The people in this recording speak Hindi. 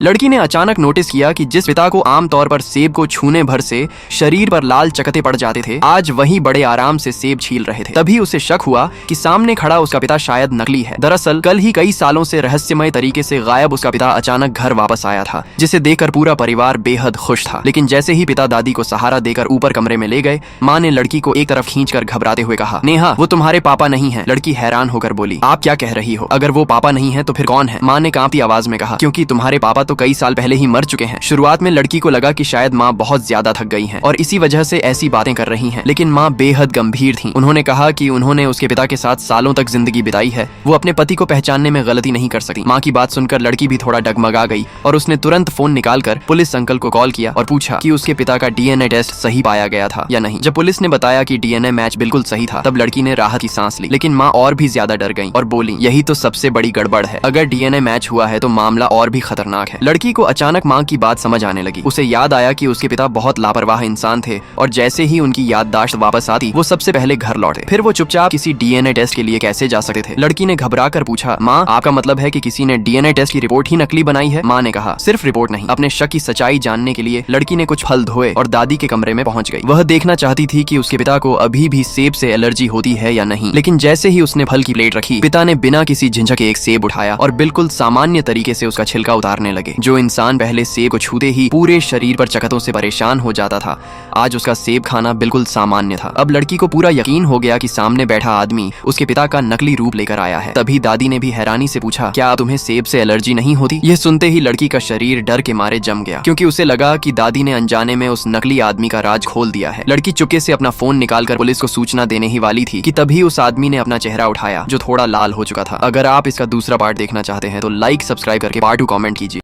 लड़की ने अचानक नोटिस किया कि जिस पिता को आमतौर पर सेब को छूने भर से शरीर पर लाल चकत्ते पड़ जाते थे, आज वही बड़े आराम से सेब छील रहे थे। तभी उसे शक हुआ कि सामने खड़ा उसका पिता शायद नकली है। दरअसल कल ही कई सालों से रहस्यमय तरीके से गायब उसका पिता अचानक घर वापस आया था, जिसे देखकर पूरा परिवार बेहद खुश था। लेकिन जैसे ही पिता दादी को सहारा देकर ऊपर कमरे में ले गए, माँ ने लड़की को एक तरफ खींचकर घबराते हुए कहा, नेहा, वो तुम्हारे पापा नहीं है। लड़की हैरान होकर बोली, आप क्या कह रही हो? अगर वो पापा नहीं है तो फिर कौन है? माँ ने कांपती आवाज में कहा, क्योंकि तुम्हारे पापा तो कई साल पहले ही मर चुके हैं। शुरुआत में लड़की को लगा कि शायद माँ बहुत ज्यादा थक गई हैं और इसी वजह से ऐसी बातें कर रही हैं, लेकिन माँ बेहद गंभीर थीं। उन्होंने कहा कि उन्होंने उसके पिता के साथ सालों तक जिंदगी बिताई है, वो अपने पति को पहचानने में गलती नहीं कर सकती। माँ की बात सुनकर लड़की भी थोड़ा डगमगा गई और उसने तुरंत फोन निकालकर पुलिस अंकल को कॉल किया और पूछा कि उसके पिता का डीएनए टेस्ट सही पाया गया था या नहीं। जब पुलिस ने बताया कि डीएनए मैच बिल्कुल सही था, तब लड़की ने राहत की सांस ली। लेकिन माँ और भी ज्यादा डर गई और बोली, यही तो सबसे बड़ी गड़बड़ है। अगर डीएनए मैच हुआ है तो मामला और भी खतरनाक है। लड़की को अचानक माँ की बात समझ आने लगी। उसे याद आया कि उसके पिता बहुत लापरवाह इंसान थे और जैसे ही उनकी याददाश्त वापस आती, वो सबसे पहले घर लौटे। फिर वो चुपचाप किसी डीएनए टेस्ट के लिए कैसे जा सकते थे? लड़की ने घबराकर पूछा, माँ, आपका मतलब है कि किसी ने डीएनए टेस्ट की रिपोर्ट ही नकली बनाई है? माँ ने कहा, सिर्फ रिपोर्ट नहीं। अपने शक की सच्चाई जानने के लिए लड़की ने कुछ फल धोए और दादी के कमरे में पहुंच गई। वह देखना चाहती थी कि उसके पिता को अभी भी सेब से एलर्जी होती है या नहीं। लेकिन जैसे ही उसने फल की प्लेट रखी, पिता ने बिना किसी झिझक के एक सेब उठाया और बिल्कुल सामान्य तरीके से उसका छिलका उतारने लगे। जो इंसान पहले सेब को छूते ही पूरे शरीर पर चकत्तों से परेशान हो जाता था, आज उसका सेब खाना बिल्कुल सामान्य था। अब लड़की को पूरा यकीन हो गया कि सामने बैठा आदमी उसके पिता का नकली रूप लेकर आया है। तभी दादी ने भी हैरानी से पूछा, क्या तुम्हें सेब से एलर्जी नहीं होती? यह सुनते ही लड़की का शरीर डर के मारे जम गया, क्योंकि उसे लगा कि दादी ने अनजाने में उस नकली आदमी का राज खोल दिया है। लड़की चुपके से अपना फोन निकालकर पुलिस को सूचना देने ही वाली थी कि तभी उस आदमी ने अपना चेहरा उठाया, जो थोड़ा लाल हो चुका था। अगर आप इसका दूसरा पार्ट देखना चाहते हैं तो लाइक, सब्सक्राइब करके पार्ट 2 कमेंट कीजिए।